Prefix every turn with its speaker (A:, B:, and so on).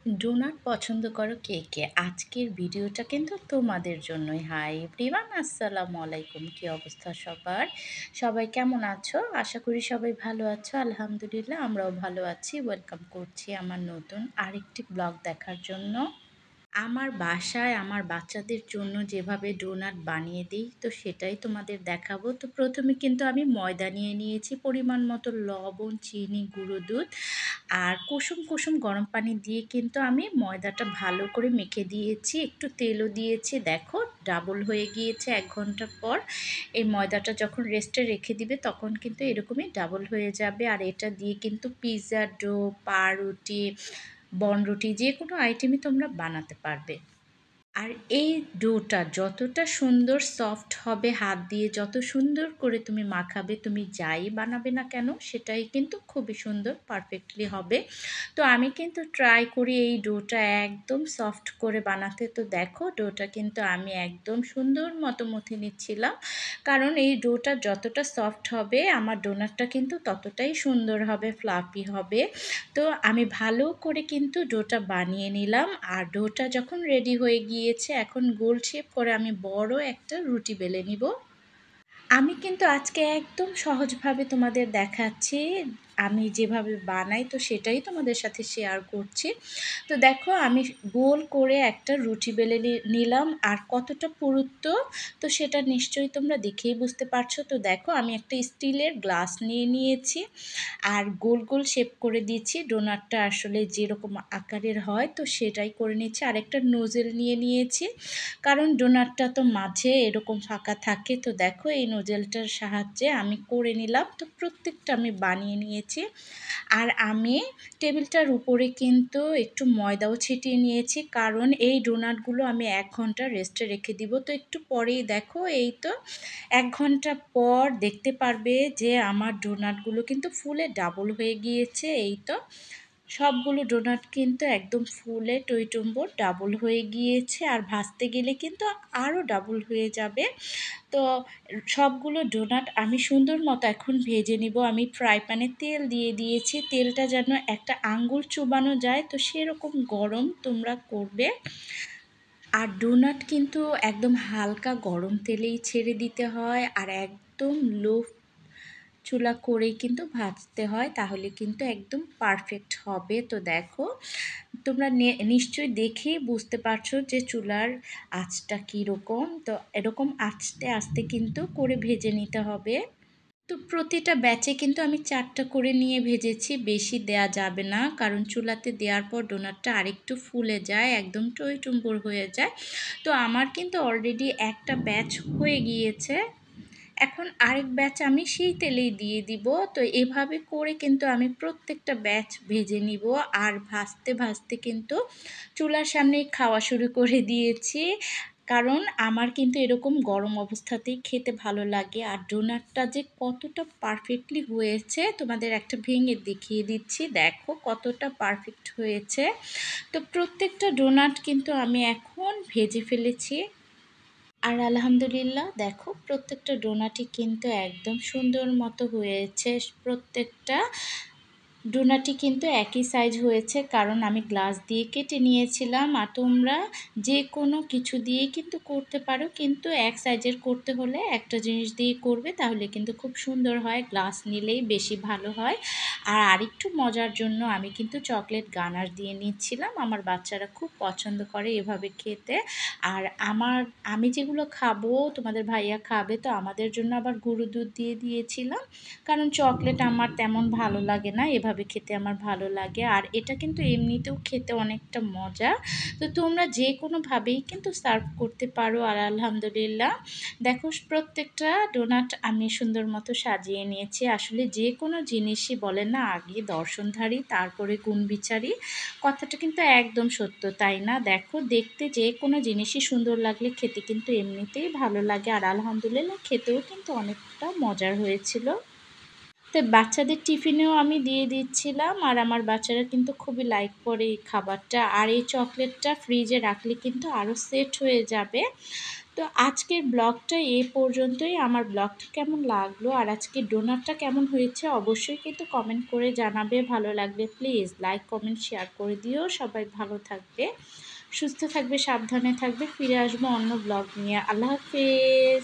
A: Donut পছন্দ করো কে, কে? আজকের ভিডিওটা কিন্তু তোমাদের জন্যই। হাই এভরিওয়ান, আসসালামু আলাইকুম। কী অবস্থা সবার? সবাই কেমন আছো? আশা করি সবাই ভালো আছো। আলহামদুলিল্লাহ আমরাও ভালো আছি। ওয়েলকাম করছি আমার নতুন আরেকটি ব্লগ দেখার জন্য। আমার বাসায় আমার বাচ্চাদের জন্য যেভাবে ডোনাট বানিয়ে দিই তো সেটাই তোমাদের দেখাবো। তো প্রথমে কিন্তু আমি ময়দা নিয়ে নিয়েছি, পরিমাণ মতো লবণ, চিনি, গুঁড়ো দুধ আর কুসুম কুসুম গরম পানি দিয়ে কিন্তু আমি ময়দাটা ভালো করে মেখে দিয়েছি, একটু তেলও দিয়েছি। দেখো ডাবল হয়ে গিয়েছে 1 ঘন্টা পর। এই ময়দাটা যখন রেস্টে রেখে দিবে তখন কিন্তু এরকমই ডাবল হয়ে যাবে। আর এটা দিয়ে কিন্তু পিৎজা ডো, পাউরুটি, বনরুটি যে কোনো আইটেমই তোমরা বানাতে পারবে। আর এই ডোটা যতটা সুন্দর সফট হবে, হাত দিয়ে যত সুন্দর করে তুমি মাখাবে, তুমি যাই বানাবে না কেন সেটাই কিন্তু খুবই সুন্দর পারফেক্টলি হবে। তো আমি কিন্তু ট্রাই করি এই ডোটা একদম সফট করে বানাতে। তো দেখো ডোটা কিন্তু আমি একদম সুন্দর মতো মথে নিচ্ছিলাম, কারণ এই ডোটা যতটা সফট হবে আমার ডোনাটটা কিন্তু ততটাই সুন্দর হবে, ফ্লাফি হবে। তো আমি ভালো করে কিন্তু ডোটা বানিয়ে নিলাম। আর ডোটা যখন রেডি হয়ে গিয়েছে এখন গোল শেপ করে আমি বড় একটা রুটি বেলে নিব। আমি কিন্তু আজকে একদম সহজভাবে তোমাদের দেখাচ্ছি, আমি যেভাবে বানাই তো সেটাই তোমাদের সাথে শেয়ার করছি। তো দেখো আমি গোল করে একটা রুটি বেলে নিলাম, আর কতটা পুরুত্ব তো সেটা নিশ্চয়ই তোমরা দেখেই বুঝতে পারছো। তো দেখো আমি একটা স্টিলের গ্লাস নিয়ে নিয়েছি আর গোল গোল শেপ করে দিয়েছি। ডোনাটটা আসলে যেরকম আকারের হয় তো সেটাই করে নিচ্ছি। আর একটা নোজেল নিয়ে নিয়েছি, কারণ ডোনাটটা তো মাঝে এরকম ফাঁকা থাকে। তো দেখো এই নোজেলটার সাহায্যে আমি করে নিলাম। তো প্রত্যেকটা আমি বানিয়ে নিয়েছি। আর আমি টেবিলটার উপরে কিন্তু একটু ময়দাও ছিটিয়ে নিয়েছি, কারণ এই ডোনাটগুলো আমি 1 ঘন্টা রেস্টে রেখে দিব। তো একটু পরেই দেখো এই তো 1 ঘন্টা পর দেখতে পারবে যে আমার ডোনাটগুলো কিন্তু ফুলে ডাবল হয়ে গিয়েছে। এই তো সবগুলো ডোনাট কিন্তু একদম ফুলে টইটুম্বর ডাবল হয়ে গিয়েছে, আর ভাজতে গেলে কিন্তু আরও ডাবল হয়ে যাবে। তো সবগুলো ডোনাট আমি সুন্দর মতো এখন ভেজে নিব। আমি ফ্রাই প্যানে তেল দিয়ে দিয়েছি, তেলটা যেন একটা আঙ্গুল চুবানো যায় তো সেরকম গরম তোমরা করবে। আর ডোনাট কিন্তু একদম হালকা গরম তেলেই ছেড়ে দিতে হয়, আর একদম লো চুলা করেই কিন্তু ভাজতে হয়, তাহলে কিন্তু একদম পারফেক্ট হবে। তো দেখো তোমরা নিশ্চয়ই দেখেই বুঝতে পারছো যে চুলার আঁচটা কীরকম। তো এরকম আস্তে আস্তে কিন্তু করে ভেজে নিতে হবে। তো প্রতিটা ব্যাচে কিন্তু আমি 4টা করে নিয়ে ভেজেছি, বেশি দেয়া যাবে না, কারণ চুলাতে দেওয়ার পর ডোনাটটা আরেকটু ফুলে যায়, একদম টইটুম্বর হয়ে যায়। তো আমার কিন্তু অলরেডি একটা ব্যাচ হয়ে গিয়েছে, এখন আরেক ব্যাচ আমি সেই তেলেই দিয়ে দিব। তো এভাবে করে কিন্তু আমি প্রত্যেকটা ব্যাচ ভেজে নিব। আর ভাজতে ভাজতে কিন্তু চুলার সামনেই খাওয়া শুরু করে দিয়েছি, কারণ আমার কিন্তু এরকম গরম অবস্থাতেই খেতে ভালো লাগে। আর ডোনাটটা যে কতটা পারফেক্টলি হয়েছে তোমাদের একটা ভেঙে দেখিয়ে দিচ্ছি, দেখো কতটা পারফেক্ট হয়েছে। তো প্রত্যেকটা ডোনাট কিন্তু আমি এখন ভেজে ফেলেছি। আর আলহামদুলিল্লাহ দেখো প্রত্যেকটা ডোনাটই কিন্তু একদম সুন্দর মতো হয়েছে। প্রত্যেকটা ডোনাটই কিন্তু একই সাইজ হয়েছে, কারণ আমি গ্লাস দিয়ে কেটে নিয়েছিলাম। আর তোমরা যে কোনো কিছু দিয়েই কিন্তু করতে পারো, কিন্তু এক সাইজের করতে হলে একটা জিনিস দিয়ে করবে, তাহলে কিন্তু খুব সুন্দর হয়। গ্লাস নিলেই বেশি ভালো হয়। আর আরেকটু মজার জন্য আমি কিন্তু চকলেট গানাশ দিয়ে নিচ্ছিলাম, আমার বাচ্চারা খুব পছন্দ করে এভাবে খেতে। আর আমি যেগুলো খাবো তোমাদের ভাইয়া খাবে, তো আমাদের জন্য আবার গুঁড়ো দুধ দিয়ে দিয়েছিলাম, কারণ চকলেট আমার তেমন ভালো লাগে না, এভাবে খেতে আমার ভালো লাগে। আর এটা কিন্তু এমনিতেও খেতে অনেকটা মজা। তো তোমরা যে কোনোভাবেই কিন্তু সার্ভ করতে পারো। আর আলহামদুলিল্লাহ দেখো প্রত্যেকটা ডোনাট আমি সুন্দর মতো সাজিয়ে নিয়েছি। আসলে যে কোনো জিনিসই বলে না, আগে দর্শনধারী তারপরে গুণবিচারী, কথাটা কিন্তু একদম সত্য, তাই না? দেখো দেখতে যে কোনো জিনিসই সুন্দর লাগলে খেতে কিন্তু এমনিতেই ভালো লাগে। আর আলহামদুলিল্লাহ খেতেও কিন্তু অনেকটা মজার হয়েছিল। তো বাচ্চাদের টিফিনেও আমি দিয়ে দিচ্ছিলাম, আর আমার বাচ্চারা কিন্তু খুবই লাইক করে এই খাবারটা। আর এই চকলেটটা ফ্রিজে রাখলে কিন্তু আরও সেট হয়ে যাবে। তো আজকের ব্লগটা এ পর্যন্তই। আমার ব্লগটা কেমন লাগলো আর আজকের ডোনাটটা কেমন হয়েছে অবশ্যই কিন্তু কমেন্ট করে জানাবে। ভালো লাগলে প্লিজ লাইক, কমেন্ট, শেয়ার করে দিও। সবাই ভালো থাকবে, সুস্থ থাকবে, সাবধানে থাকবে। ফিরে আসবো অন্য ব্লগ নিয়ে। আল্লাহ হাফেজ।